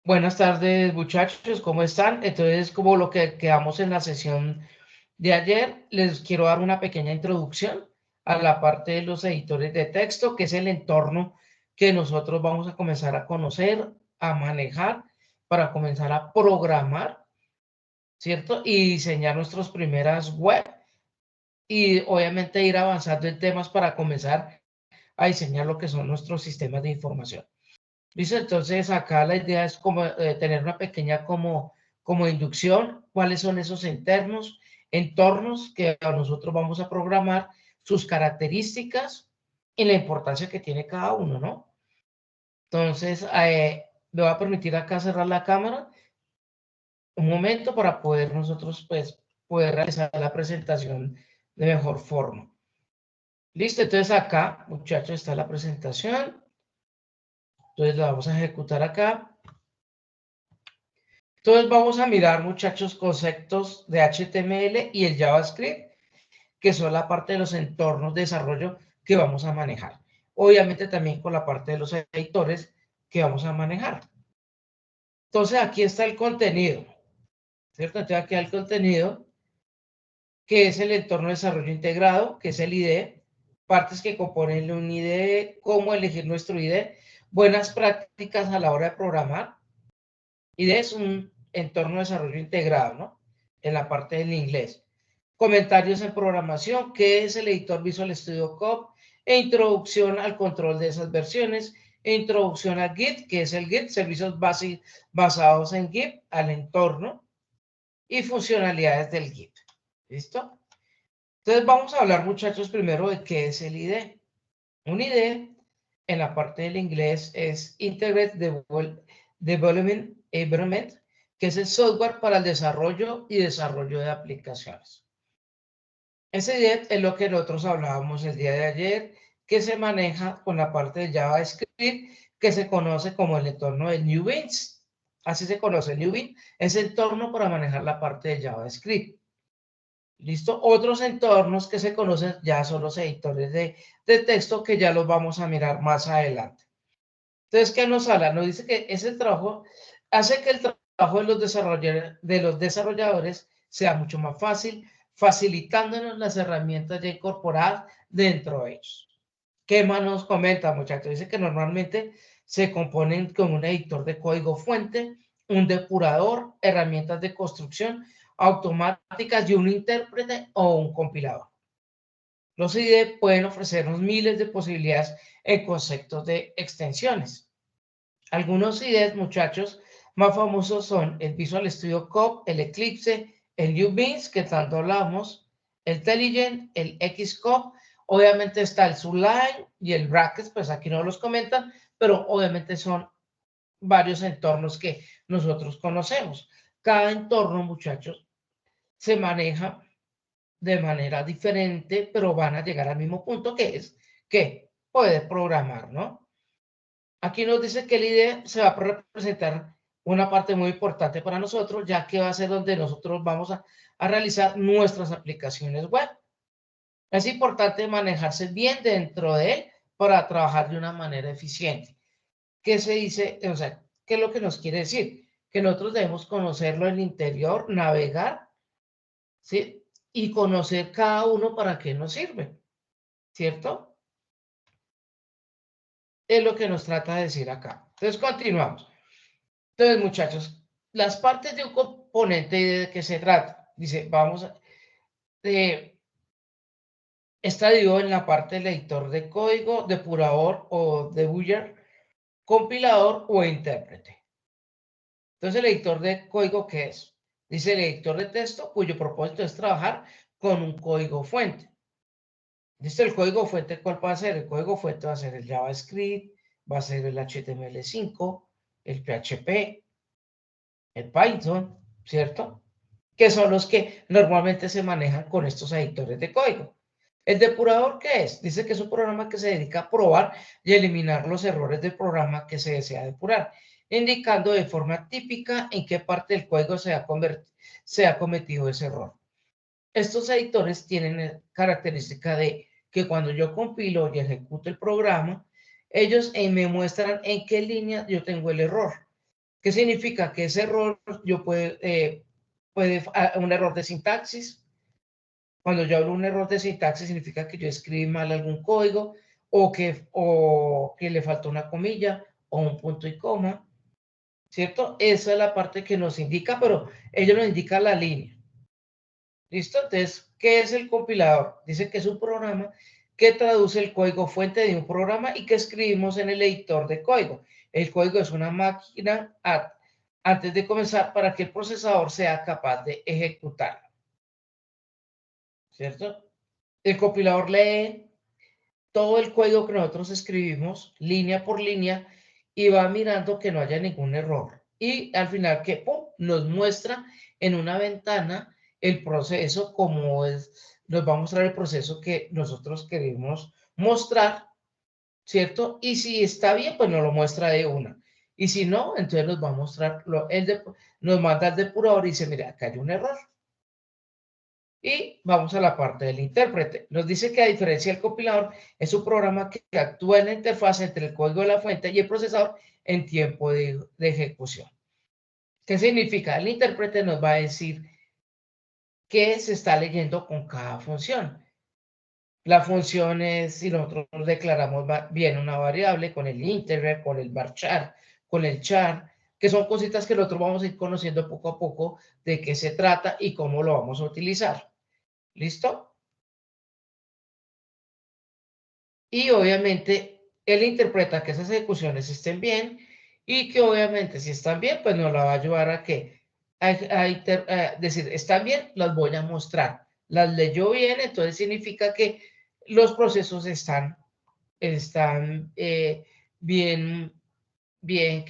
Buenas tardes, muchachos, ¿cómo están? Entonces, como lo que quedamos en la sesión de ayer, les quiero dar una pequeña introducción a la parte de los editores de texto, que es el entorno que nosotros vamos a comenzar a conocer, a manejar, para comenzar a programar, ¿cierto? Y diseñar nuestras primeras web y obviamente ir avanzando en temas para comenzar a diseñar lo que son nuestros sistemas de información. Listo, entonces acá la idea es como tener una pequeña como inducción, cuáles son esos entornos que a nosotros vamos a programar, sus características y la importancia que tiene cada uno, ¿no? Entonces, me va a permitir acá cerrar la cámara un momento para poder nosotros, pues, poder realizar la presentación de mejor forma. Listo, entonces acá, muchachos, está la presentación. Entonces la vamos a ejecutar acá. Entonces vamos a mirar, muchachos, conceptos de HTML y el JavaScript, que son la parte de los entornos de desarrollo que vamos a manejar. Obviamente también con la parte de los editores que vamos a manejar. Entonces aquí está el contenido, ¿cierto? Entonces aquí hay el contenido, que es el entorno de desarrollo integrado, que es el IDE, partes que componen un IDE, cómo elegir nuestro IDE, buenas prácticas a la hora de programar. IDE es un entorno de desarrollo integrado, ¿no? En la parte del inglés. Comentarios en programación, qué es el editor Visual Studio Code, e introducción al control de esas versiones, e introducción al Git, que es el Git, servicios basados en Git, al entorno, y funcionalidades del Git. ¿Listo? Entonces vamos a hablar, muchachos, primero de qué es el IDE. Un IDE, en la parte del inglés, es Integrated Development Environment, que es el software para el desarrollo y desarrollo de aplicaciones. Ese IDE es lo que nosotros hablábamos el día de ayer, que se maneja con la parte de JavaScript, que se conoce como el entorno de NewBeans. Así se conoce NewBeans, es el entorno para manejar la parte de JavaScript. ¿Listo? Otros entornos que se conocen ya son los editores de texto, que ya los vamos a mirar más adelante. Entonces, ¿qué nos habla? Nos dice que ese trabajo hace que el trabajo de los desarrolladores sea mucho más fácil, facilitándonos las herramientas ya incorporadas dentro de ellos. ¿Qué más nos comenta, muchachos? Dice que normalmente se componen con un editor de código fuente, un depurador, herramientas de construcción automáticas y un intérprete o un compilador. Los IDE pueden ofrecernos miles de posibilidades en conceptos de extensiones. Algunos IDEs, muchachos, más famosos son el Visual Studio Code, el Eclipse, el NewBeans, que tanto hablamos, el Telligent, el Xcode. Obviamente está el Sublime y el Brackets, pues aquí no los comentan, pero obviamente son varios entornos que nosotros conocemos. Cada entorno, muchachos, se maneja de manera diferente, pero van a llegar al mismo punto, que es que poder programar, ¿no? Aquí nos dice que el IDE se va a representar una parte muy importante para nosotros, ya que va a ser donde nosotros vamos a realizar nuestras aplicaciones web. Es importante manejarse bien dentro de él para trabajar de una manera eficiente. ¿Qué se dice? O sea, ¿qué es lo que nos quiere decir? Que nosotros debemos conocerlo en el interior, navegar, ¿sí? Y conocer cada uno para qué nos sirve, ¿cierto? Es lo que nos trata de decir acá. Entonces, continuamos. Entonces, muchachos, las partes de un componente y de qué se trata. Dice, está dividido en la parte del editor de código, depurador o debugger, compilador o intérprete. Entonces, el editor de código, ¿qué es? Dice el editor de texto, cuyo propósito es trabajar con un código fuente. Dice el código fuente, ¿cuál va a ser? El código fuente va a ser el JavaScript, va a ser el HTML5, el PHP, el Python, ¿cierto? Que son los que normalmente se manejan con estos editores de código. ¿El depurador qué es? Dice que es un programa que se dedica a probar y eliminar los errores del programa que se desea depurar, indicando de forma típica en qué parte del código se ha cometido ese error. Estos editores tienen característica de que cuando yo compilo y ejecuto el programa, ellos me muestran en qué línea yo tengo el error. ¿Qué significa? Que ese error puede un error de sintaxis. Cuando yo hablo de un error de sintaxis significa que yo escribí mal algún código o que le faltó una comilla o un punto y coma, ¿cierto? Esa es la parte que nos indica, pero ello nos indica la línea. ¿Listo? Entonces, ¿qué es el compilador? Dice que es un programa que traduce el código fuente de un programa y que escribimos en el editor de código. El código es una máquina antes de comenzar para que el procesador sea capaz de ejecutarlo. ¿Cierto? El compilador lee todo el código que nosotros escribimos, línea por línea, y va mirando que no haya ningún error. Y al final, que ¡pum!, nos muestra en una ventana el proceso, como es, nos va a mostrar el proceso que nosotros queremos mostrar, ¿cierto? Y si está bien, pues nos lo muestra de una. Y si no, entonces nos va a mostrar, nos manda el depurador y dice, mira, acá hay un error. Y vamos a la parte del intérprete. Nos dice que a diferencia del compilador, es un programa que actúa en la interfaz entre el código de la fuente y el procesador en tiempo de ejecución. ¿Qué significa? El intérprete nos va a decir qué se está leyendo con cada función. La función es, si nosotros declaramos bien una variable con el integer, con el varchar, con el char, que son cositas que nosotros vamos a ir conociendo poco a poco de qué se trata y cómo lo vamos a utilizar. ¿Listo? Y obviamente él interpreta que esas ejecuciones estén bien y que obviamente si están bien, pues nos la va a ayudar a que a decir, están bien, las voy a mostrar. Las leyó bien, entonces significa que los procesos están bien, bien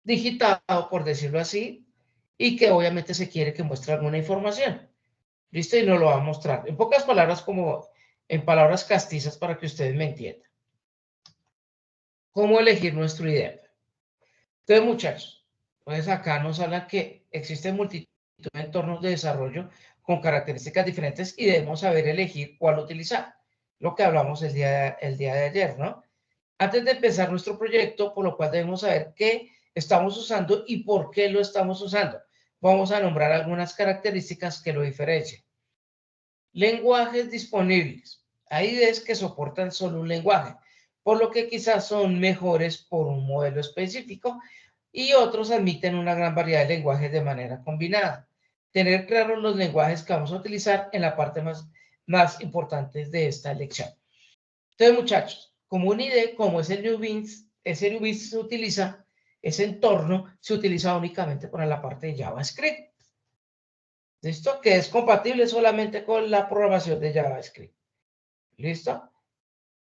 digitado, por decirlo así, y que obviamente se quiere que muestre alguna información. ¿Listo? Y nos lo va a mostrar. En pocas palabras, como en palabras castizas para que ustedes me entiendan. ¿Cómo elegir nuestro IDEP? Entonces, muchachos, pues acá nos habla que existen multitud de entornos de desarrollo con características diferentes y debemos saber elegir cuál utilizar. Lo que hablamos el día de ayer, ¿no? Antes de empezar nuestro proyecto, por lo cual debemos saber qué estamos usando y por qué lo estamos usando. Vamos a nombrar algunas características que lo diferencian. Lenguajes disponibles. Hay IDEs que soportan solo un lenguaje, por lo que quizás son mejores por un modelo específico y otros admiten una gran variedad de lenguajes de manera combinada. Tener claros los lenguajes que vamos a utilizar en la parte más importante de esta lección. Entonces, muchachos, como un IDE, como es el NewBeans, ese NewBeans se utiliza, ese entorno se utiliza únicamente para la parte de JavaScript. ¿Listo? Que es compatible solamente con la programación de JavaScript. ¿Listo?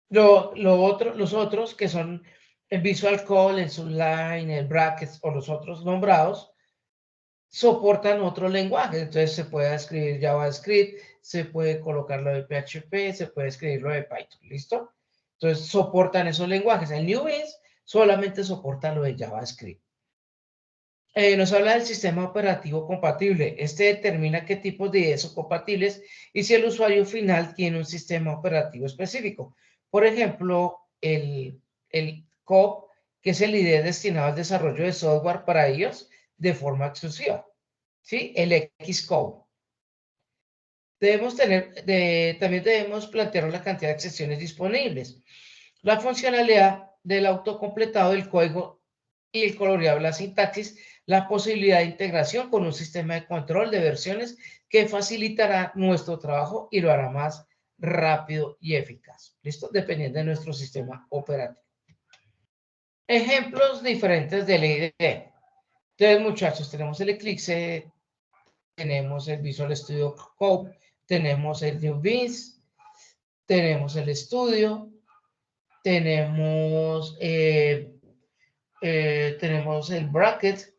Los otros que son el Visual Code, el Sublime, el Brackets o los otros nombrados, soportan otros lenguajes. Entonces se puede escribir JavaScript, se puede colocar lo de PHP, se puede escribir lo de Python. ¿Listo? Entonces soportan esos lenguajes. El NewBeans solamente soporta lo de JavaScript. Nos habla del sistema operativo compatible. Este determina qué tipos de IDE son compatibles y si el usuario final tiene un sistema operativo específico. Por ejemplo, el COP, que es el IDE destinado al desarrollo de software para ellos de forma exclusiva. ¿Sí? El Xcode. También debemos plantear la cantidad de excepciones disponibles. La funcionalidad del autocompletado del código y el coloreado de la sintaxis, la posibilidad de integración con un sistema de control de versiones que facilitará nuestro trabajo y lo hará más rápido y eficaz. ¿Listo? Dependiendo de nuestro sistema operativo. Ejemplos diferentes de la IDE. Entonces, muchachos, tenemos el Eclipse, tenemos el Visual Studio Code, tenemos el NewBeans, tenemos el Studio, tenemos el bracket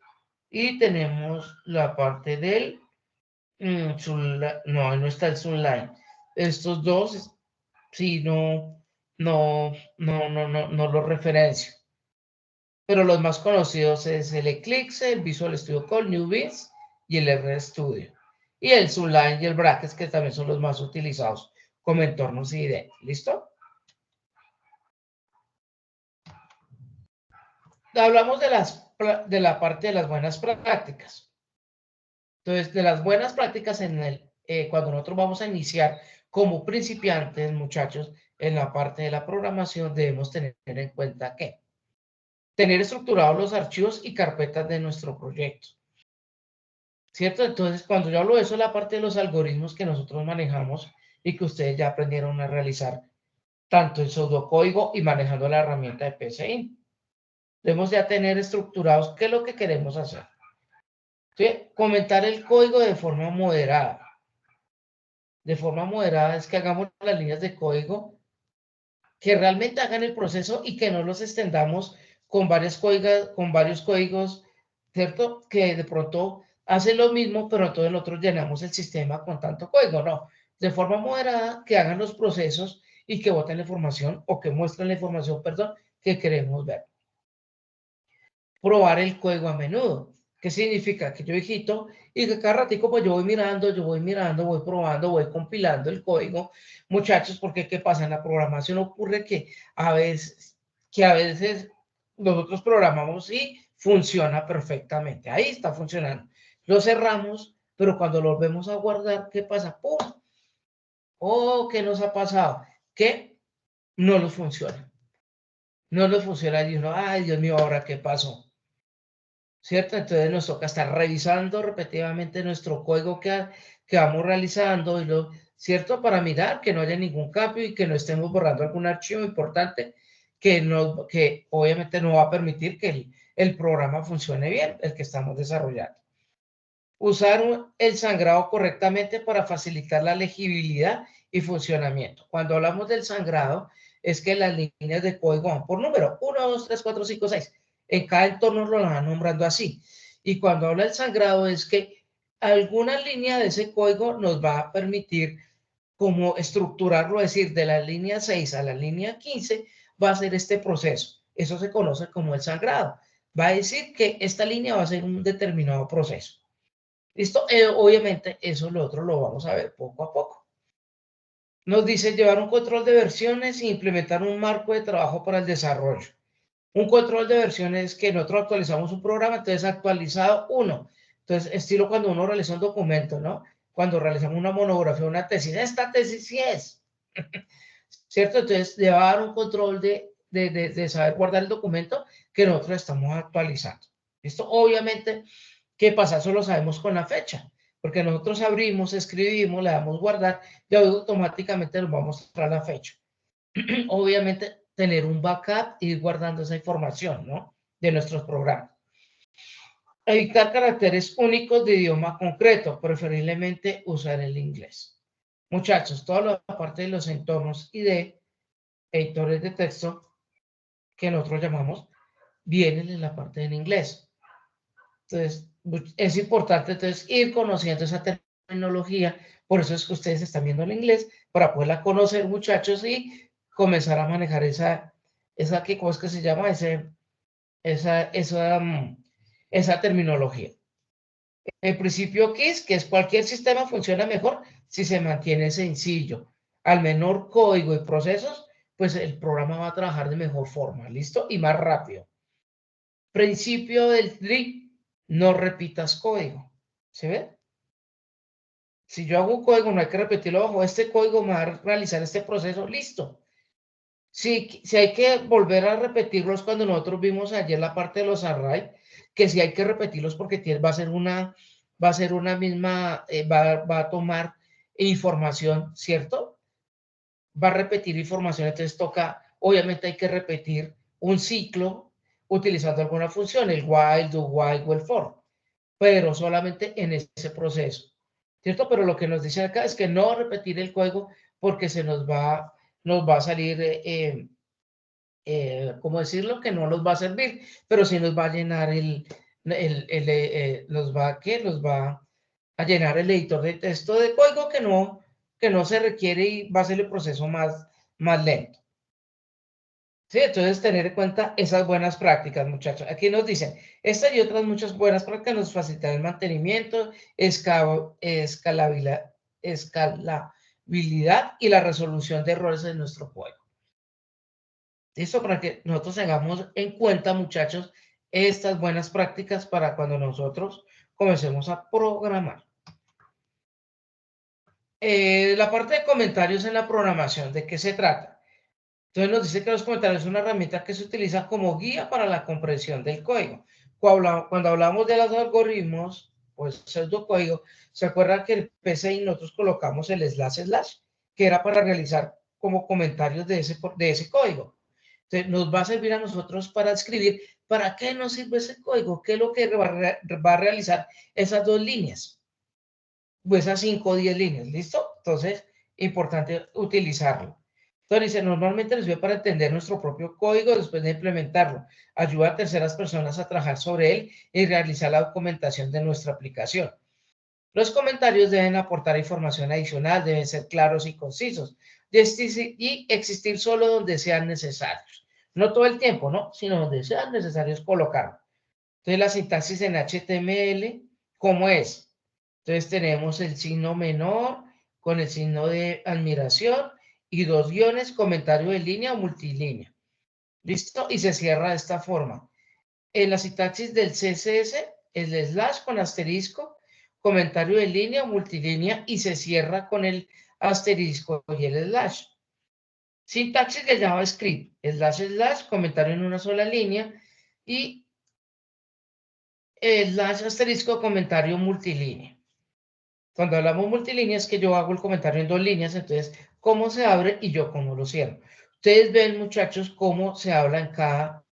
y tenemos la parte del no está el Sunline. Estos dos, sí, no los referencio. Pero los más conocidos es el Eclipse, el Visual Studio Code, NewBeans y el RStudio. Y el Sunline y el Brackets, que también son los más utilizados como entornos IDE. ¿Listo? Hablamos de la parte de las buenas prácticas. Entonces, de las buenas prácticas cuando nosotros vamos a iniciar como principiantes, muchachos, en la parte de la programación, debemos tener en cuenta que tener estructurados los archivos y carpetas de nuestro proyecto, ¿cierto? Entonces, cuando yo hablo de eso, es la parte de los algoritmos que nosotros manejamos y que ustedes ya aprendieron a realizar, tanto en pseudocódigo y manejando la herramienta de PCI. Debemos ya tener estructurados qué es lo que queremos hacer. ¿Sí? Comentar el código de forma moderada. De forma moderada es que hagamos las líneas de código que realmente hagan el proceso y que no los extendamos con varios códigos, ¿cierto? Que de pronto hacen lo mismo, pero entonces nosotros llenamos el sistema con tanto código. No, de forma moderada, que hagan los procesos y que boten la información o que muestren la información, perdón, que queremos ver. Probar el código a menudo. ¿Qué significa? Que yo digito y que cada ratico pues yo voy mirando, voy probando, voy compilando el código. Muchachos, porque ¿qué pasa? En la programación ocurre que a veces nosotros programamos y funciona perfectamente. Ahí está funcionando. Lo cerramos, pero cuando lo volvemos a guardar, ¿qué pasa? ¡Pum! Oh, ¿qué nos ha pasado? Que no nos funciona. No nos funciona y uno, ay, Dios mío, ¿ahora qué pasó? ¿Cierto? Entonces nos toca estar revisando repetidamente nuestro código que vamos realizando, ¿cierto? Para mirar que no haya ningún cambio y que no estemos borrando algún archivo importante que obviamente no va a permitir que el programa funcione bien, el que estamos desarrollando. Usar el sangrado correctamente para facilitar la legibilidad y funcionamiento. Cuando hablamos del sangrado, es que las líneas de código van por número, 1, 2, 3, 4, 5, 6. En cada entorno lo van nombrando así. Y cuando habla del sangrado es que alguna línea de ese código nos va a permitir como estructurarlo, es decir, de la línea 6 a la línea 15 va a ser este proceso. Eso se conoce como el sangrado. Va a decir que esta línea va a ser un determinado proceso. ¿Listo? Obviamente eso lo otro lo vamos a ver poco a poco. Nos dice llevar un control de versiones e implementar un marco de trabajo para el desarrollo. Un control de versiones es que nosotros actualizamos un programa, entonces actualizado 1. Entonces, estilo cuando uno realiza un documento, ¿no? Cuando realizamos una monografía, una tesis, esta tesis sí es, ¿cierto? Entonces, llevar un control de saber guardar el documento que nosotros estamos actualizando. ¿Listo? Obviamente, ¿qué pasa? Eso lo sabemos con la fecha, porque nosotros abrimos, escribimos, le damos guardar y automáticamente nos va a mostrar la fecha. Obviamente, tener un backup y ir guardando esa información, ¿no? De nuestros programas. Evitar caracteres únicos de idioma concreto, preferiblemente usar el inglés. Muchachos, toda la parte de los entornos y de editores de texto que nosotros llamamos, vienen en la parte en inglés. Entonces, es importante entonces ir conociendo esa terminología, por eso es que ustedes están viendo el inglés, para poderla conocer, muchachos, y comenzar a manejar ¿cómo es que se llama? Esa terminología. El principio KISS, que es cualquier sistema funciona mejor si se mantiene sencillo. Al menor código y procesos, pues el programa va a trabajar de mejor forma, ¿listo? Y más rápido. Principio del TRI, no repitas código. ¿Se ve? Si yo hago un código, no hay que repetirlo bajo este código, me va a realizar este proceso, listo. Si hay que volver a repetirlos cuando nosotros vimos ayer la parte de los array, que si hay que repetirlos porque va a ser una misma, va a tomar información, ¿cierto? Va a repetir información, entonces toca, obviamente hay que repetir un ciclo utilizando alguna función, el while, do while o el for, pero solamente en ese proceso, ¿cierto? Pero lo que nos dice acá es que no repetir el código porque nos va a salir, ¿cómo decirlo? Que no nos va a servir, pero sí nos va a llenar nos va a llenar el editor de texto de código que no se requiere y va a ser el proceso más lento. Sí, entonces tener en cuenta esas buenas prácticas, muchachos. Aquí nos dicen, estas y otras muchas buenas prácticas nos facilitan el mantenimiento, escalabilidad y la resolución de errores en nuestro código. ¿Listo? Para que nosotros tengamos en cuenta, muchachos, estas buenas prácticas para cuando nosotros comencemos a programar. La parte de comentarios en la programación, ¿de qué se trata? Entonces nos dice que los comentarios son una herramienta que se utiliza como guía para la comprensión del código. Cuando hablamos de los algoritmos, pues pseudocódigo, ¿se acuerdan que el PCI nosotros colocamos el // que era para realizar como comentarios de ese código? Entonces nos va a servir a nosotros para escribir para qué nos sirve ese código, qué es lo que va a realizar esas 2 líneas, o esas 5 o 10 líneas, ¿listo? Entonces, importante utilizarlo. Entonces dice, normalmente nos sirve para entender nuestro propio código después de implementarlo. Ayuda a terceras personas a trabajar sobre él y realizar la documentación de nuestra aplicación. Los comentarios deben aportar información adicional, deben ser claros y concisos y existir solo donde sean necesarios. No todo el tiempo, ¿no? Sino donde sean necesarios colocarlo. Entonces, la sintaxis en HTML, ¿cómo es? Entonces, tenemos el signo menor con el signo de admiración y 2 guiones, comentario de línea o multilínea. ¿Listo? Y se cierra de esta forma. En la sintaxis del CSS, el slash con asterisco, comentario de línea o multilínea y se cierra con el asterisco y el slash. Sintaxis de JavaScript, slash, comentario en una sola línea y slash asterisco, comentario multilínea. Cuando hablamos multilínea es que yo hago el comentario en 2 líneas, entonces cómo se abre y yo cómo lo cierro. Ustedes ven, muchachos, cómo se habla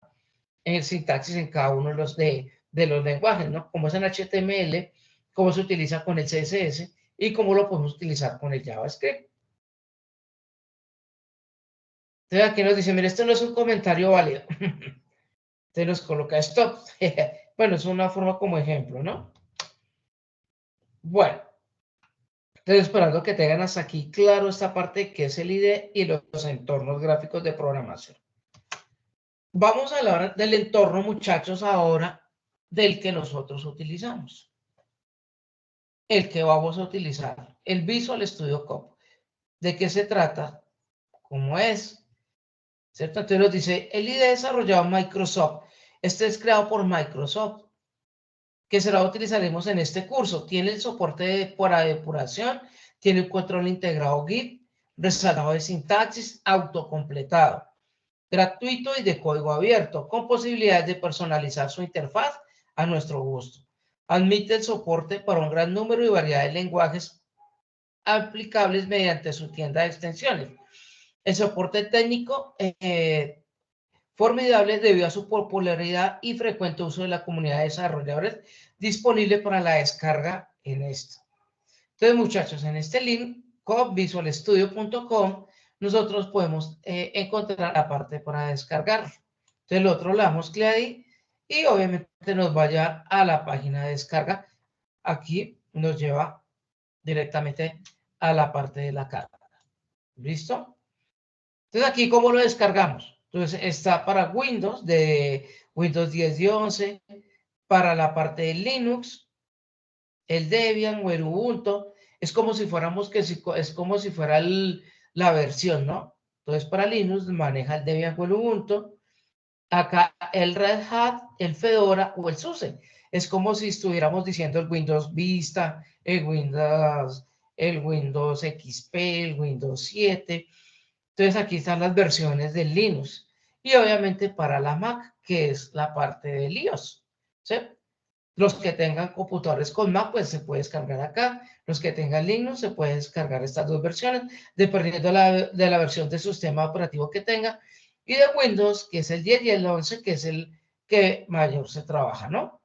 en el sintaxis en cada uno de los lenguajes, ¿no? Cómo es en HTML, cómo se utiliza con el CSS y cómo lo podemos utilizar con el JavaScript. Entonces aquí nos dice, mire, esto no es un comentario válido. Entonces nos coloca stop. Bueno, es una forma como ejemplo, ¿no? Bueno, estoy esperando que tengan hasta aquí claro esta parte que es el IDE y los entornos gráficos de programación. Vamos a hablar del entorno, muchachos, ahora del que nosotros utilizamos. El que vamos a utilizar, el Visual Studio Code. ¿De qué se trata? ¿Cómo es? ¿Cierto? Entonces nos dice, el IDE desarrollado en Microsoft. Este es creado por Microsoft, que se lo utilizaremos en este curso. Tiene el soporte para depuración, tiene un control integrado Git, respaldado de sintaxis, autocompletado, gratuito y de código abierto, con posibilidades de personalizar su interfaz a nuestro gusto. Admite el soporte para un gran número y variedad de lenguajes aplicables mediante su tienda de extensiones. El soporte técnico formidable debido a su popularidad y frecuente uso de la comunidad de desarrolladores, disponible para la descarga en esto. Entonces, muchachos, en este link, codevisualstudio.com, nosotros podemos encontrar la parte para descargar. Entonces, el otro le damos clic ahí y obviamente nos vaya a la página de descarga. Aquí nos lleva directamente a la parte de la carga. ¿Listo? Entonces, aquí, ¿cómo lo descargamos? Entonces, está para Windows, de Windows 10 y 11, para la parte de Linux, el Debian o el Ubuntu. Es como si fuéramos, es como si fuera la versión, ¿no? Entonces, para Linux maneja el Debian o el Ubuntu. Acá el Red Hat, el Fedora o el SUSE. Es como si estuviéramos diciendo el Windows Vista, el Windows XP, el Windows 7. Entonces aquí están las versiones de Linux. Y obviamente para la Mac, que es la parte de iOS. ¿Sí? Los que tengan computadores con Mac, pues se puede descargar acá. Los que tengan Linux, se puede descargar estas 2 versiones, dependiendo de la versión de sistema operativo que tenga. Y de Windows, que es el 10 y el 11, que es el que mayor se trabaja, ¿no?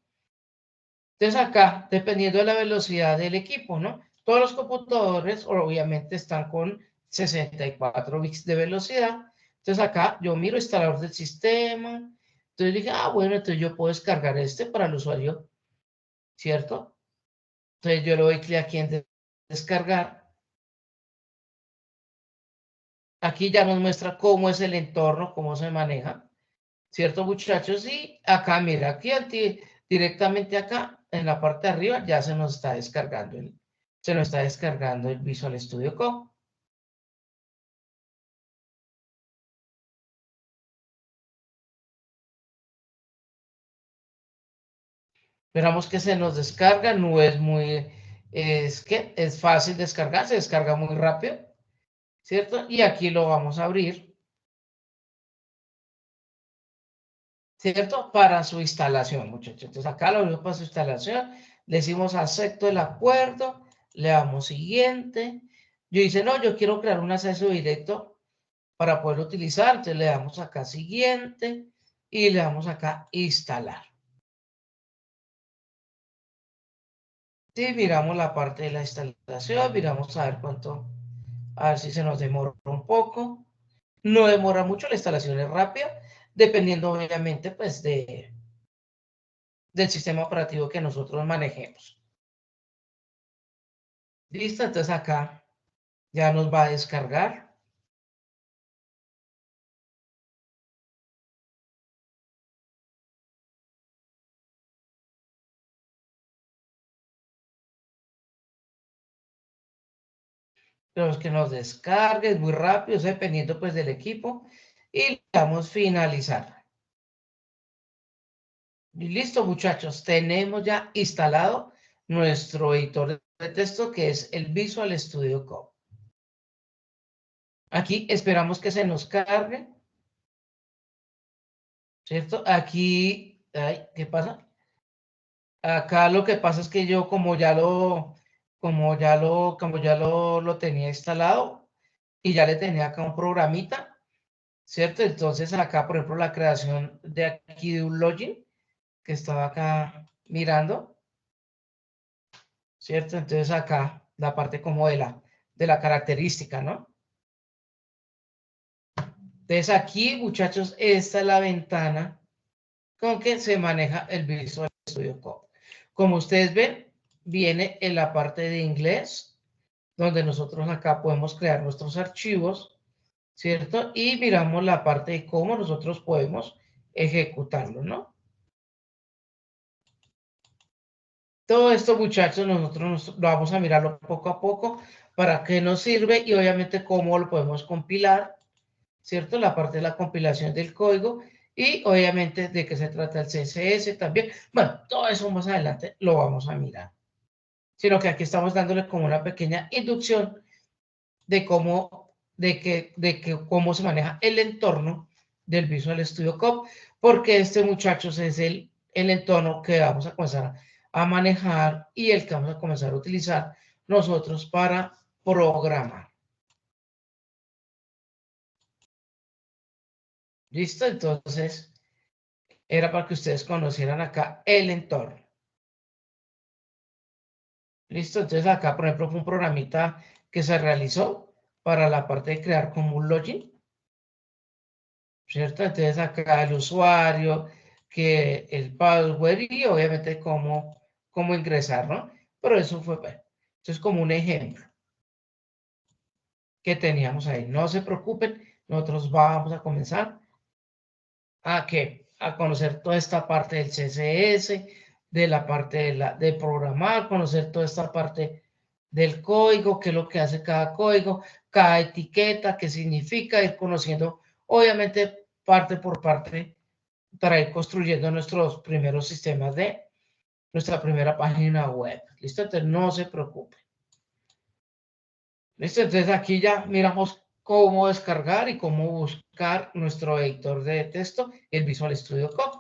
Entonces acá, dependiendo de la velocidad del equipo, ¿no? Todos los computadores obviamente están con 64 bits de velocidad. Entonces acá yo miro instalador del sistema. Entonces dije, bueno, entonces yo puedo descargar este para el usuario, ¿cierto? Entonces yo le doy clic aquí en descargar. Aquí ya nos muestra cómo es el entorno, cómo se maneja, ¿cierto, muchachos? Y acá, mira, directamente acá, en la parte de arriba, ya se nos está descargando el Visual Studio Code. Esperamos que se nos descarga, no es muy, es que es fácil descargar, se descarga muy rápido, ¿cierto? Y aquí lo vamos a abrir, ¿cierto? Para su instalación, muchachos. Entonces acá lo abrimos para su instalación, le decimos acepto el acuerdo, le damos siguiente. Yo dice, no, yo quiero crear un acceso directo para poder utilizar, entonces le damos acá siguiente y le damos acá instalar. Sí, miramos la parte de la instalación, miramos a ver cuánto, a ver si se nos demora un poco. No demora mucho, la instalación es rápida, dependiendo obviamente pues del sistema operativo que nosotros manejemos. Listo, entonces acá ya nos va a descargar. Pero es que nos descargue, es muy rápido, es dependiendo pues del equipo. Y le damos finalizar. Y listo, muchachos, tenemos ya instalado nuestro editor de texto que es el Visual Studio Code. Aquí esperamos que se nos cargue, ¿cierto? Aquí, ay, ¿qué pasa? Acá lo que pasa es que yo como ya lo tenía instalado y ya le tenía acá un programita, ¿cierto? Entonces acá, por ejemplo, la creación de aquí de un login que estaba acá mirando, ¿cierto? Entonces acá la parte como de la característica, ¿no? Entonces aquí, muchachos, esta es la ventana con que se maneja el Visual Studio Code. Como ustedes ven, viene en la parte de inglés, donde nosotros acá podemos crear nuestros archivos, ¿cierto? Y miramos la parte de cómo nosotros podemos ejecutarlo, ¿no? Todo esto, muchachos, nosotros lo vamos a mirarlo poco a poco, para qué nos sirve y obviamente cómo lo podemos compilar, ¿cierto? La parte de la compilación del código y obviamente de qué se trata el CSS también. Bueno, todo eso más adelante lo vamos a mirar. Sino que aquí estamos dándole como una pequeña inducción de cómo se maneja el entorno del Visual Studio Code, porque este, muchachos, es el entorno que vamos a comenzar a manejar y el que vamos a comenzar a utilizar nosotros para programar. ¿Listo? Entonces, era para que ustedes conocieran acá el entorno. ¿Listo? Entonces acá, por ejemplo, fue un programita que se realizó para la parte de crear como un login, ¿cierto? Entonces acá el usuario, que el password y obviamente cómo ingresar, ¿no? Pero eso fue, bueno, eso es como un ejemplo que teníamos ahí. No se preocupen, nosotros vamos a comenzar a conocer toda esta parte del CSS, de la parte de programar, conocer toda esta parte del código, qué es lo que hace cada código, cada etiqueta, qué significa, ir conociendo, obviamente, parte por parte, para ir construyendo nuestros primeros sistemas de nuestra primera página web. ¿Listo? Entonces, no se preocupe. ¿Listo? Entonces, aquí ya miramos cómo descargar y cómo buscar nuestro editor de texto, el Visual Studio Code.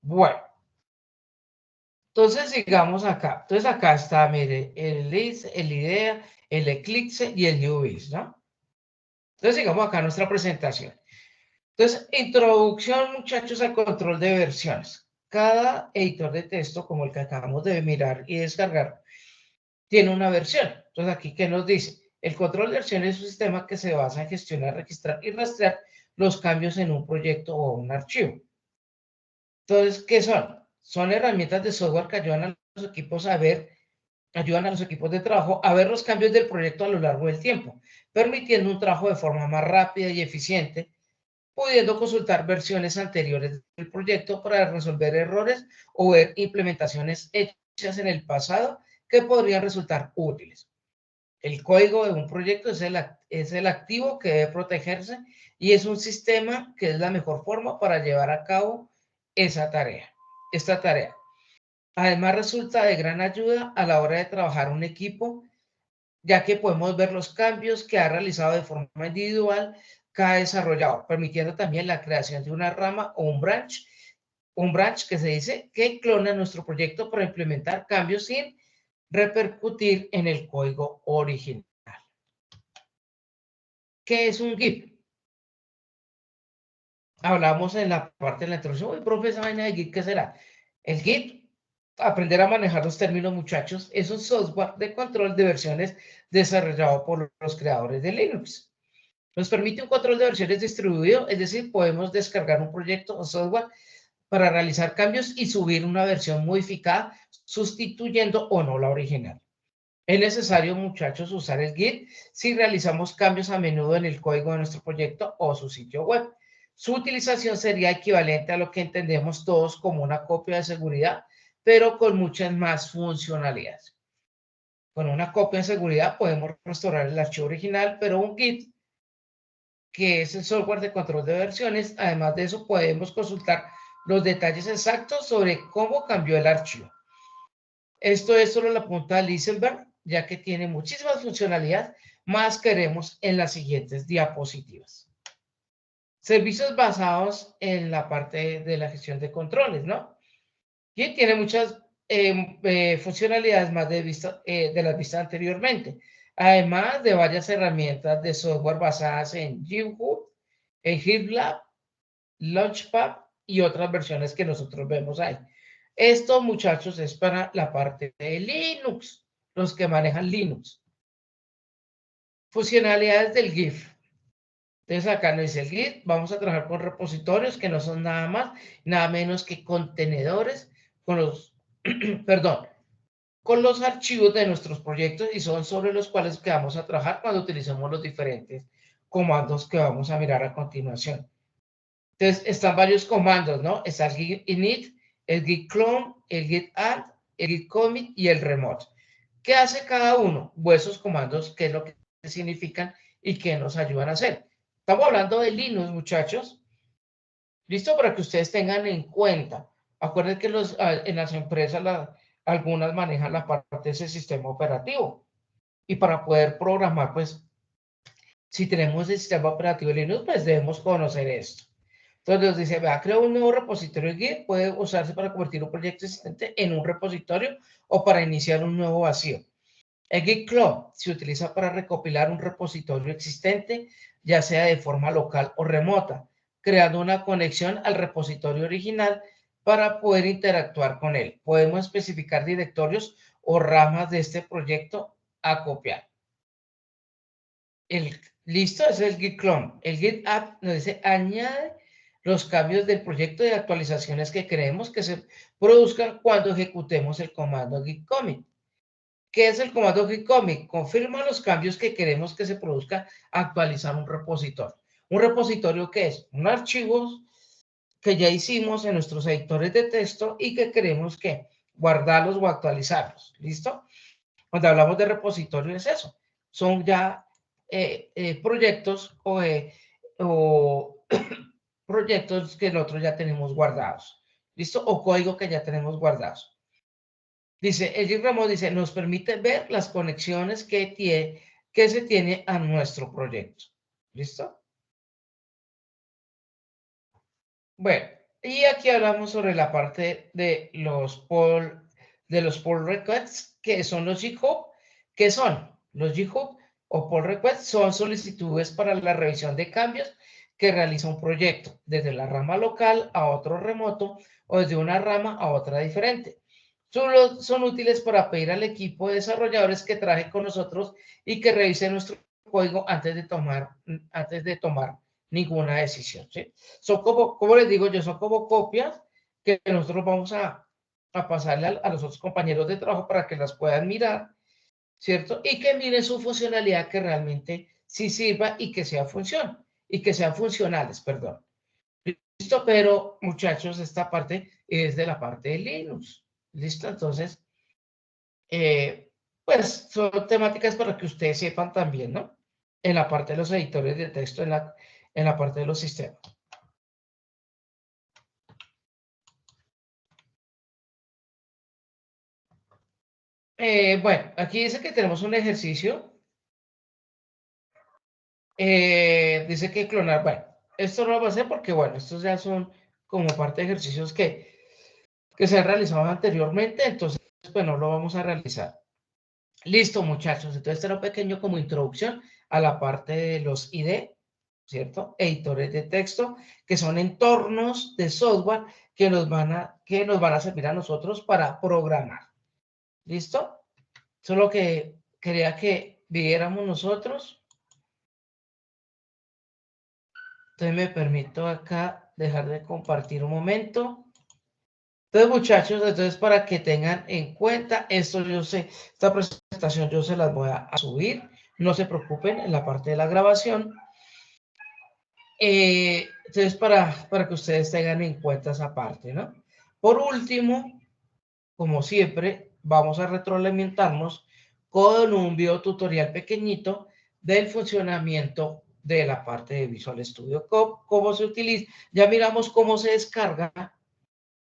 Bueno, entonces sigamos acá. Entonces, acá está, mire, el list, el IDEA, el Eclipse y el UX, ¿no? Entonces, sigamos acá nuestra presentación. Entonces, introducción, muchachos, al control de versiones. Cada editor de texto, como el que acabamos de mirar y descargar, tiene una versión. Entonces, aquí, ¿qué nos dice? El control de versiones es un sistema que se basa en gestionar, registrar y rastrear los cambios en un proyecto o un archivo. Entonces, ¿qué son? Son herramientas de software que ayudan a los equipos de trabajo a ver los cambios del proyecto a lo largo del tiempo, permitiendo un trabajo de forma más rápida y eficiente, pudiendo consultar versiones anteriores del proyecto para resolver errores o ver implementaciones hechas en el pasado que podrían resultar útiles. El código de un proyecto es el activo que debe protegerse y es un sistema que es la mejor forma para llevar a cabo esta tarea. Además, resulta de gran ayuda a la hora de trabajar un equipo, ya que podemos ver los cambios que ha realizado de forma individual cada desarrollador, permitiendo también la creación de una rama o un branch que se dice que clona nuestro proyecto para implementar cambios sin repercutir en el código original. ¿Qué es un Git? Hablamos en la parte de la introducción. Uy, profe, esa vaina de Git, ¿qué será? El Git, aprender a manejar los términos, muchachos, es un software de control de versiones desarrollado por los creadores de Linux. Nos permite un control de versiones distribuido, es decir, podemos descargar un proyecto o software para realizar cambios y subir una versión modificada, sustituyendo o no la original. Es necesario, muchachos, usar el Git si realizamos cambios a menudo en el código de nuestro proyecto o su sitio web. Su utilización sería equivalente a lo que entendemos todos como una copia de seguridad, pero con muchas más funcionalidades. Con una copia de seguridad podemos restaurar el archivo original, pero un Git, que es el software de control de versiones, además de eso podemos consultar los detalles exactos sobre cómo cambió el archivo. Esto es solo la punta del iceberg, ya que tiene muchísimas funcionalidades, más queremos en las siguientes diapositivas. Servicios basados en la parte de la gestión de controles, ¿no? Y tiene muchas funcionalidades más de las vistas anteriormente, además de varias herramientas de software basadas en GitHub, en GitLab, Launchpad y otras versiones que nosotros vemos ahí. Esto, muchachos, es para la parte de Linux, los que manejan Linux. Funcionalidades del GIF. Entonces acá nos dice el Git, vamos a trabajar con repositorios que no son nada más, nada menos que contenedores con los, perdón, con los archivos de nuestros proyectos y son sobre los cuales que vamos a trabajar cuando utilicemos los diferentes comandos que vamos a mirar a continuación. Entonces, están varios comandos, ¿no? Está el git init, el git clone, el git add, el git commit y el remote. ¿Qué hace cada uno? Pues esos comandos, ¿qué es lo que significan y qué nos ayudan a hacer? Estamos hablando de Linux, muchachos. ¿Listo? Para que ustedes tengan en cuenta. Acuérdense que en las empresas algunas manejan la parte de ese sistema operativo. Y para poder programar, pues, si tenemos el sistema operativo Linux, pues debemos conocer esto. Entonces nos dice, vea, creo un nuevo repositorio Git, puede usarse para convertir un proyecto existente en un repositorio o para iniciar un nuevo vacío. El Git clone se utiliza para recopilar un repositorio existente, ya sea de forma local o remota, creando una conexión al repositorio original para poder interactuar con él. Podemos especificar directorios o ramas de este proyecto a copiar. Listo, es el Git clone. El Git add nos dice, añade los cambios del proyecto y actualizaciones que queremos que se produzcan cuando ejecutemos el comando git commit. ¿Qué es el comando git commit? Confirma los cambios que queremos que se produzca actualizar un repositorio. ¿Un repositorio qué es? Un archivo que ya hicimos en nuestros editores de texto y que queremos que guardarlos o actualizarlos. ¿Listo? Cuando hablamos de repositorio es eso. Son ya proyectos o proyectos que nosotros ya tenemos guardados. ¿Listo? O código que ya tenemos guardados. Dice, el Git dice, nos permite ver las conexiones que se tiene a nuestro proyecto. ¿Listo? Bueno, y aquí hablamos sobre la parte de los pull requests, que son los GitHub. ¿Qué son? Los GitHub o pull requests son solicitudes para la revisión de cambios que realiza un proyecto, desde la rama local a otro remoto o desde una rama a otra diferente. Son útiles para pedir al equipo de desarrolladores que trabaje con nosotros y que revise nuestro código antes de tomar ninguna decisión. ¿Sí? Son como les digo yo, son como copias que nosotros vamos a pasarle a los otros compañeros de trabajo para que las puedan mirar, ¿cierto? Y que miren su funcionalidad que realmente sí sirva y que sean funcionales, perdón. Listo, pero muchachos, esta parte es de la parte de Linux. Listo, entonces, pues son temáticas para que ustedes sepan también, ¿no? En la parte de los editores de texto, en la parte de los sistemas. Bueno, aquí dice que tenemos un ejercicio. Dice que clonar, bueno, esto no lo voy a hacer porque, bueno, estos ya son como parte de ejercicios que se han realizado anteriormente, entonces, pues no lo vamos a realizar. Listo, muchachos, entonces este era un pequeño como introducción a la parte de los IDE, ¿cierto? Editores de texto, que son entornos de software que nos van a servir a nosotros para programar. ¿Listo? Eso es lo que quería que viéramos nosotros. Entonces me permito acá dejar de compartir un momento. Entonces, muchachos, entonces para que tengan en cuenta, esto yo sé, esta presentación yo se las voy a subir. No se preocupen en la parte de la grabación. Entonces, para que ustedes tengan en cuenta esa parte, ¿no? Por último, como siempre, vamos a retroalimentarnos con un video tutorial pequeñito del funcionamiento de la parte de Visual Studio Code, cómo se utiliza. Ya miramos cómo se descarga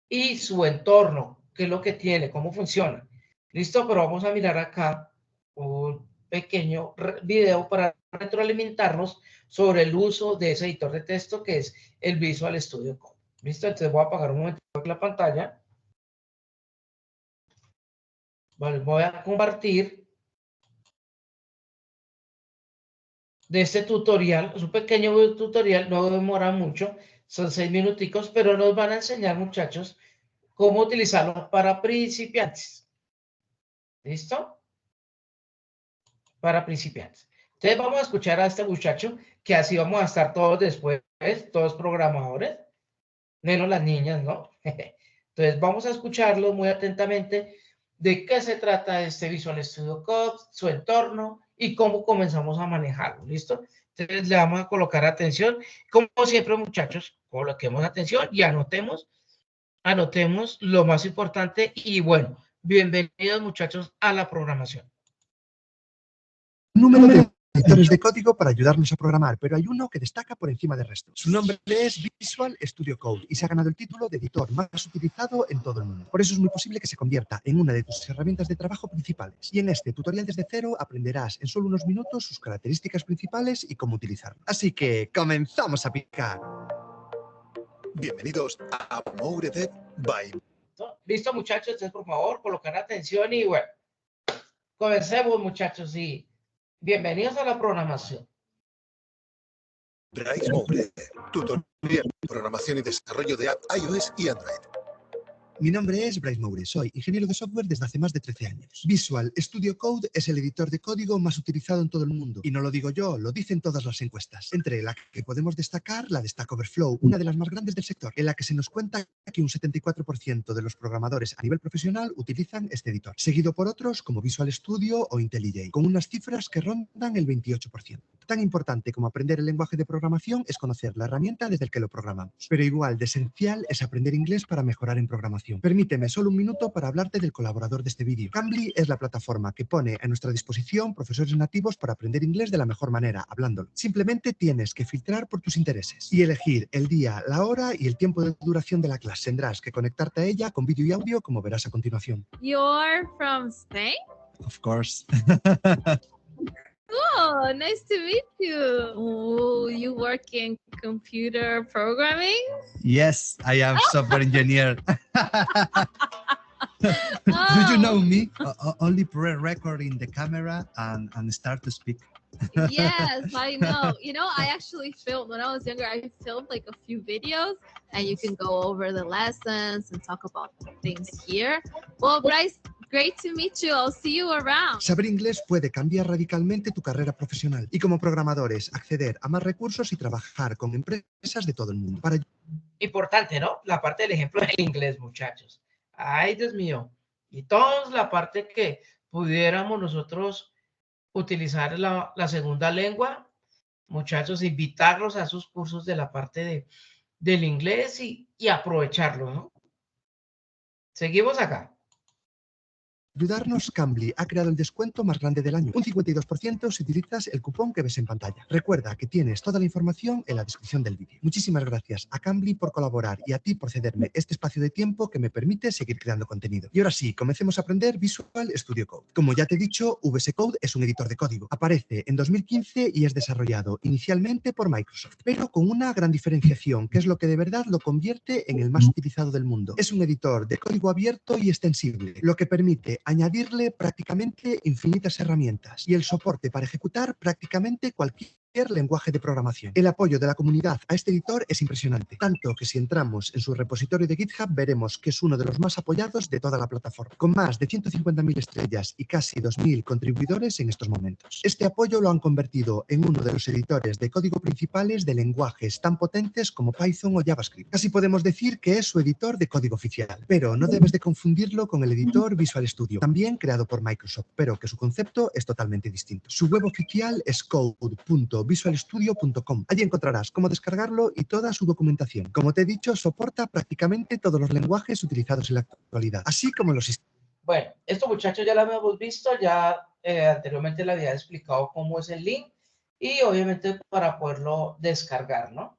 y su entorno, qué es lo que tiene, cómo funciona. ¿Listo? Pero vamos a mirar acá un pequeño video para retroalimentarnos sobre el uso de ese editor de texto que es el Visual Studio Code. ¿Listo? Entonces voy a apagar un momento la pantalla. Vale, voy a compartir de este tutorial. Es un pequeño tutorial, no demora mucho, son 6 minuticos, pero nos van a enseñar, muchachos, cómo utilizarlo para principiantes. ¿Listo? Para principiantes. Entonces vamos a escuchar a este muchacho, que así vamos a estar todos después, todos programadores, menos las niñas, ¿no? Entonces vamos a escucharlo muy atentamente de qué se trata este Visual Studio Code, su entorno y cómo comenzamos a manejarlo, ¿listo? Entonces le vamos a colocar atención. Como siempre, muchachos, coloquemos atención y anotemos lo más importante y bueno, bienvenidos muchachos a la programación. Número de editores de código para ayudarnos a programar, pero hay uno que destaca por encima del resto. Su nombre es Visual Studio Code y se ha ganado el título de editor más utilizado en todo el mundo. Por eso es muy posible que se convierta en una de tus herramientas de trabajo principales. Y en este tutorial desde cero aprenderás en solo unos minutos sus características principales y cómo utilizarlo. Así que comenzamos a picar. Bienvenidos a MoureDev by. Listo, muchachos, entonces por favor colocar atención y bueno, comencemos, muchachos, y bienvenidos a la programación. Bryce Moure, tutorial, programación y desarrollo de app iOS y Android. Mi nombre es Bryce Moure, soy ingeniero de software desde hace más de 13 años. Visual Studio Code es el editor de código más utilizado en todo el mundo. Y no lo digo yo, lo dicen todas las encuestas. Entre la que podemos destacar la de Stack Overflow, una de las más grandes del sector, en la que se nos cuenta que un 74% de los programadores a nivel profesional utilizan este editor, seguido por otros como Visual Studio o IntelliJ, con unas cifras que rondan el 28%. Tan importante como aprender el lenguaje de programación es conocer la herramienta desde el que lo programamos. Pero igual de esencial es aprender inglés para mejorar en programación. Permíteme solo un minuto para hablarte del colaborador de este vídeo. Cambly es la plataforma que pone a nuestra disposición profesores nativos para aprender inglés de la mejor manera, hablándolo. Simplemente tienes que filtrar por tus intereses y elegir el día, la hora y el tiempo de duración de la clase. Tendrás que conectarte a ella con vídeo y audio, como verás a continuación. You're from Spain? Of course. Oh, nice to meet you. Oh, you work in computer programming? Yes, I am software engineer. Do you know me? Only recording the camera and start to speak. Yes, I know. You know, I actually filmed when I was younger. I filmed like a few videos, and you can go over the lessons and talk about things here. Well, Bryce, great to meet you. I'll see you around. Saber inglés puede cambiar radicalmente tu carrera profesional y como programadores acceder a más recursos y trabajar con empresas de todo el mundo. Importante, ¿no? La parte del ejemplo del inglés, muchachos. Ay, Dios mío. Y toda la parte que pudiéramos nosotros utilizar la segunda lengua, muchachos, invitarlos a sus cursos de la parte del inglés y aprovecharlo, ¿no? Seguimos acá. ayudarnos, Cambly ha creado el descuento más grande del año. Un 52% si utilizas el cupón que ves en pantalla. Recuerda que tienes toda la información en la descripción del vídeo. Muchísimas gracias a Cambly por colaborar y a ti por cederme este espacio de tiempo que me permite seguir creando contenido. Y ahora sí, comencemos a aprender Visual Studio Code. Como ya te he dicho, VS Code es un editor de código. Aparece en 2015 y es desarrollado inicialmente por Microsoft, pero con una gran diferenciación, que es lo que de verdad lo convierte en el más utilizado del mundo. Es un editor de código abierto y extensible, lo que permite añadirle prácticamente infinitas herramientas y el soporte para ejecutar prácticamente cualquier lenguaje de programación. El apoyo de la comunidad a este editor es impresionante, tanto que si entramos en su repositorio de GitHub veremos que es uno de los más apoyados de toda la plataforma, con más de 150.000 estrellas y casi 2.000 contribuidores en estos momentos. Este apoyo lo han convertido en uno de los editores de código principales de lenguajes tan potentes como Python o JavaScript. Casi podemos decir que es su editor de código oficial, pero no debes de confundirlo con el editor Visual Studio, también creado por Microsoft, pero que su concepto es totalmente distinto. Su web oficial es code.visualstudio.com. Allí encontrarás cómo descargarlo y toda su documentación. Como te he dicho, soporta prácticamente todos los lenguajes utilizados en la actualidad, así como los sistemas. Bueno, esto muchachos ya lo habíamos visto, ya anteriormente le había explicado cómo es el link y obviamente para poderlo descargar, ¿no?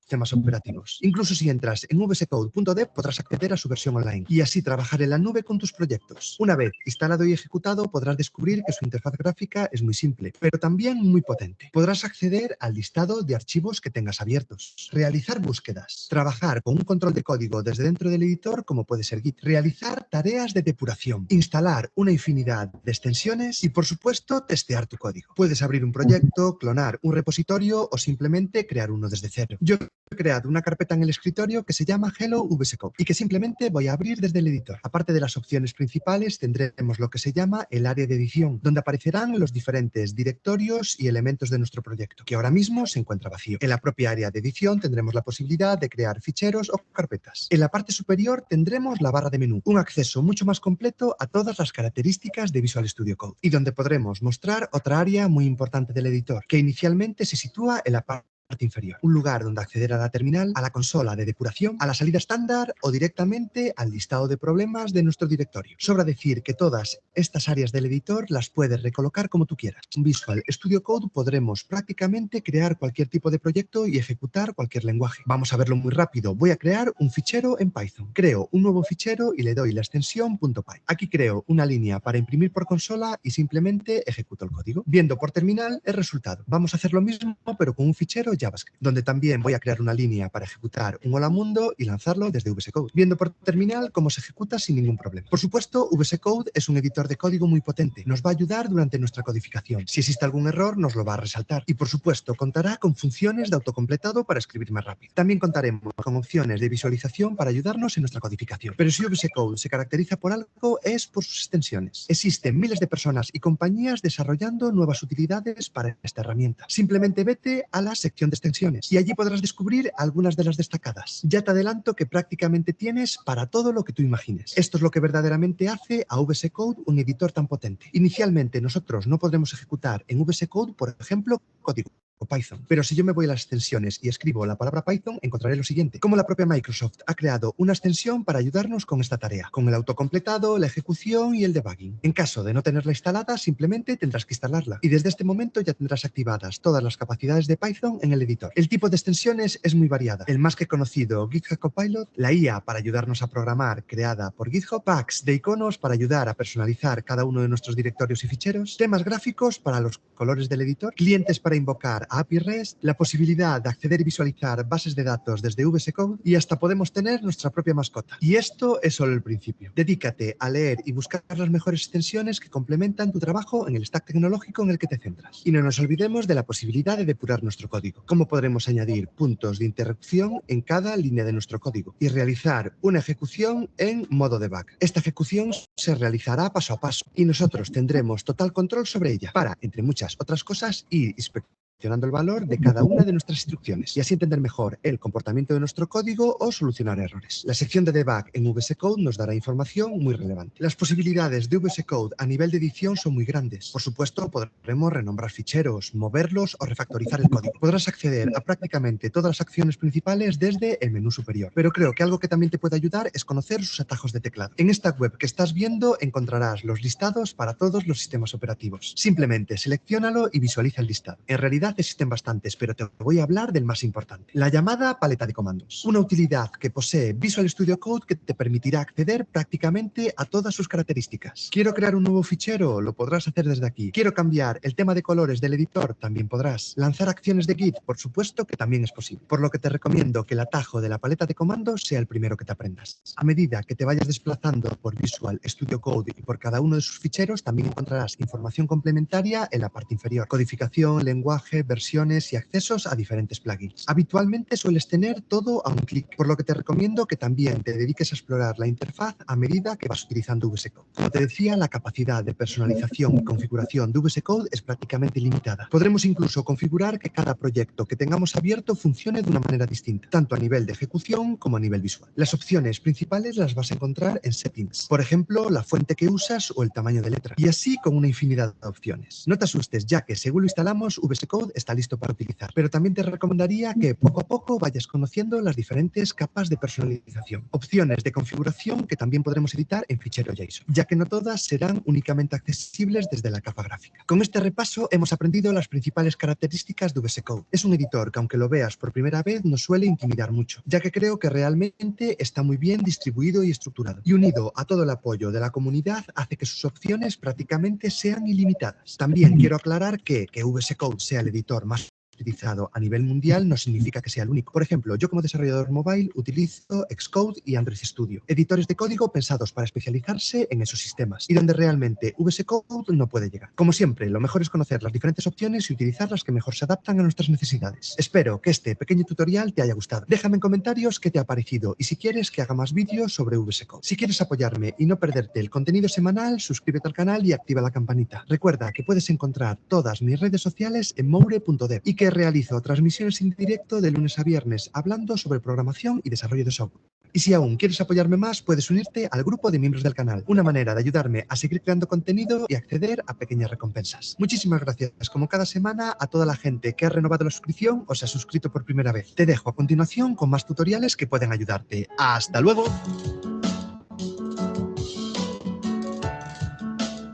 Sistemas operativos. Incluso si entras en vscode.dev podrás acceder a su versión online y así trabajar en la nube con tus proyectos. Una vez instalado y ejecutado podrás descubrir que su interfaz gráfica es muy simple, pero también muy potente. Podrás acceder al listado de archivos que tengas abiertos, realizar búsquedas, trabajar con un control de código desde dentro del editor como puede ser Git, realizar tareas de depuración, instalar una infinidad de extensiones y por supuesto testear tu código. Puedes abrir un proyecto, clonar un repositorio o simplemente crear uno desde cero. Yo he creado una carpeta en el escritorio que se llama Hello VS Code y que simplemente voy a abrir desde el editor. Aparte de las opciones principales, tendremos lo que se llama el área de edición, donde aparecerán los diferentes directorios y elementos de nuestro proyecto, que ahora mismo se encuentra vacío. En la propia área de edición tendremos la posibilidad de crear ficheros o carpetas. En la parte superior tendremos la barra de menú, un acceso mucho más completo a todas las características de Visual Studio Code y donde podremos mostrar otra área muy importante del editor, que inicialmente se sitúa en la parte inferior, un lugar donde acceder a la terminal, a la consola de depuración, a la salida estándar o directamente al listado de problemas de nuestro directorio. Sobra decir que todas estas áreas del editor las puedes recolocar como tú quieras. En Visual Studio Code podremos prácticamente crear cualquier tipo de proyecto y ejecutar cualquier lenguaje. Vamos a verlo muy rápido. Voy a crear un fichero en Python. Creo un nuevo fichero y le doy la extensión .py. Aquí creo una línea para imprimir por consola y simplemente ejecuto el código. Viendo por terminal el resultado. Vamos a hacer lo mismo pero con un fichero JavaScript, donde también voy a crear una línea para ejecutar un hola mundo y lanzarlo desde VS Code, viendo por terminal cómo se ejecuta sin ningún problema. Por supuesto, VS Code es un editor de código muy potente, nos va a ayudar durante nuestra codificación. Si existe algún error, nos lo va a resaltar. Y por supuesto, contará con funciones de autocompletado para escribir más rápido. También contaremos con opciones de visualización para ayudarnos en nuestra codificación. Pero si VS Code se caracteriza por algo, es por sus extensiones. Existen miles de personas y compañías desarrollando nuevas utilidades para esta herramienta. Simplemente vete a la sección de extensiones y allí podrás descubrir algunas de las destacadas. Ya te adelanto que prácticamente tienes para todo lo que tú imagines. Esto es lo que verdaderamente hace a VS Code un editor tan potente. Inicialmente nosotros no podremos ejecutar en VS Code, por ejemplo, código o Python. Pero si yo me voy a las extensiones y escribo la palabra Python, encontraré lo siguiente. Como la propia Microsoft ha creado una extensión para ayudarnos con esta tarea, con el autocompletado, la ejecución y el debugging. En caso de no tenerla instalada, simplemente tendrás que instalarla. Y desde este momento ya tendrás activadas todas las capacidades de Python en el editor. El tipo de extensiones es muy variada. El más que conocido, GitHub Copilot, la IA para ayudarnos a programar, creada por GitHub, packs de iconos para ayudar a personalizar cada uno de nuestros directorios y ficheros, temas gráficos para los colores del editor, clientes para invocar a API REST, la posibilidad de acceder y visualizar bases de datos desde VS Code y hasta podemos tener nuestra propia mascota. Y esto es solo el principio. Dedícate a leer y buscar las mejores extensiones que complementan tu trabajo en el stack tecnológico en el que te centras. Y no nos olvidemos de la posibilidad de depurar nuestro código. Cómo podremos añadir puntos de interrupción en cada línea de nuestro código y realizar una ejecución en modo debug. Esta ejecución se realizará paso a paso y nosotros tendremos total control sobre ella para, entre muchas otras cosas, ir inspeccionando el valor de cada una de nuestras instrucciones y así entender mejor el comportamiento de nuestro código o solucionar errores. La sección de debug en VS Code nos dará información muy relevante. Las posibilidades de VS Code a nivel de edición son muy grandes. Por supuesto, podremos renombrar ficheros, moverlos o refactorizar el código. Podrás acceder a prácticamente todas las acciones principales desde el menú superior. Pero creo que algo que también te puede ayudar es conocer sus atajos de teclado. En esta web que estás viendo encontrarás los listados para todos los sistemas operativos. Simplemente selecciónalo y visualiza el listado. En realidad existen bastantes, pero te voy a hablar del más importante. La llamada paleta de comandos. Una utilidad que posee Visual Studio Code que te permitirá acceder prácticamente a todas sus características. ¿Quiero crear un nuevo fichero? Lo podrás hacer desde aquí. ¿Quiero cambiar el tema de colores del editor? También podrás. ¿Lanzar acciones de Git? Por supuesto que también es posible. Por lo que te recomiendo que el atajo de la paleta de comandos sea el primero que te aprendas. A medida que te vayas desplazando por Visual Studio Code y por cada uno de sus ficheros, también encontrarás información complementaria en la parte inferior. Codificación, lenguaje, versiones y accesos a diferentes plugins. Habitualmente sueles tener todo a un clic, por lo que te recomiendo que también te dediques a explorar la interfaz a medida que vas utilizando VS Code. Como te decía, la capacidad de personalización y configuración de VS Code es prácticamente ilimitada. Podremos incluso configurar que cada proyecto que tengamos abierto funcione de una manera distinta, tanto a nivel de ejecución como a nivel visual. Las opciones principales las vas a encontrar en Settings, por ejemplo, la fuente que usas o el tamaño de letra, y así con una infinidad de opciones. No te asustes, ya que según lo instalamos, VS Code está listo para utilizar, pero también te recomendaría que poco a poco vayas conociendo las diferentes capas de personalización. Opciones de configuración que también podremos editar en fichero JSON, ya que no todas serán únicamente accesibles desde la capa gráfica. Con este repaso hemos aprendido las principales características de VS Code. Es un editor que, aunque lo veas por primera vez, nos suele intimidar mucho, ya que creo que realmente está muy bien distribuido y estructurado. Y unido a todo el apoyo de la comunidad, hace que sus opciones prácticamente sean ilimitadas. También quiero aclarar que VS Code sea el editor más utilizado a nivel mundial no significa que sea el único. Por ejemplo, yo como desarrollador mobile utilizo Xcode y Android Studio, editores de código pensados para especializarse en esos sistemas y donde realmente VS Code no puede llegar. Como siempre, lo mejor es conocer las diferentes opciones y utilizar las que mejor se adaptan a nuestras necesidades. Espero que este pequeño tutorial te haya gustado. Déjame en comentarios qué te ha parecido y si quieres que haga más vídeos sobre VS Code. Si quieres apoyarme y no perderte el contenido semanal, suscríbete al canal y activa la campanita. Recuerda que puedes encontrar todas mis redes sociales en moure.dev y que realizo transmisiones en directo de lunes a viernes hablando sobre programación y desarrollo de software. Y si aún quieres apoyarme más, puedes unirte al grupo de miembros del canal, una manera de ayudarme a seguir creando contenido y acceder a pequeñas recompensas. Muchísimas gracias, como cada semana, a toda la gente que ha renovado la suscripción o se ha suscrito por primera vez. Te dejo a continuación con más tutoriales que pueden ayudarte. ¡Hasta luego!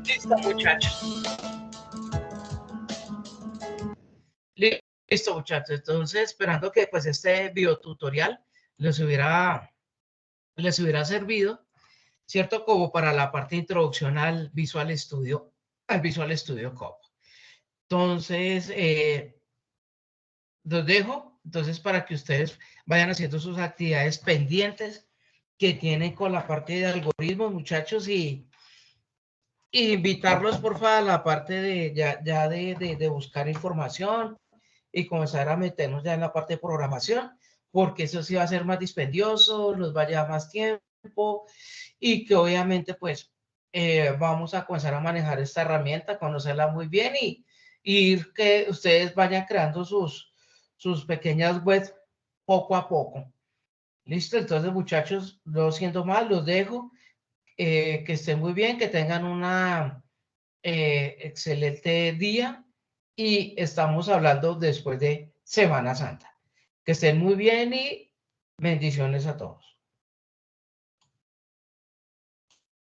Listo, muchachos. Listo, muchachos. Entonces, esperando que pues este videotutorial les hubiera servido, ¿cierto? Como para la parte de introducción al Visual Studio Code. Entonces, los dejo, entonces, para que ustedes vayan haciendo sus actividades pendientes que tienen con la parte de algoritmos, muchachos, y invitarlos, por favor, a la parte de ya de buscar información y comenzar a meternos ya en la parte de programación, porque eso sí va a ser más dispendioso, nos va a llevar más tiempo y que obviamente pues vamos a comenzar a manejar esta herramienta, conocerla muy bien y ir que ustedes vayan creando sus pequeñas webs poco a poco. Listo, entonces muchachos, no siento mal, los dejo, que estén muy bien, que tengan una excelente día y estamos hablando después de Semana Santa. Que estén muy bien y bendiciones a todos.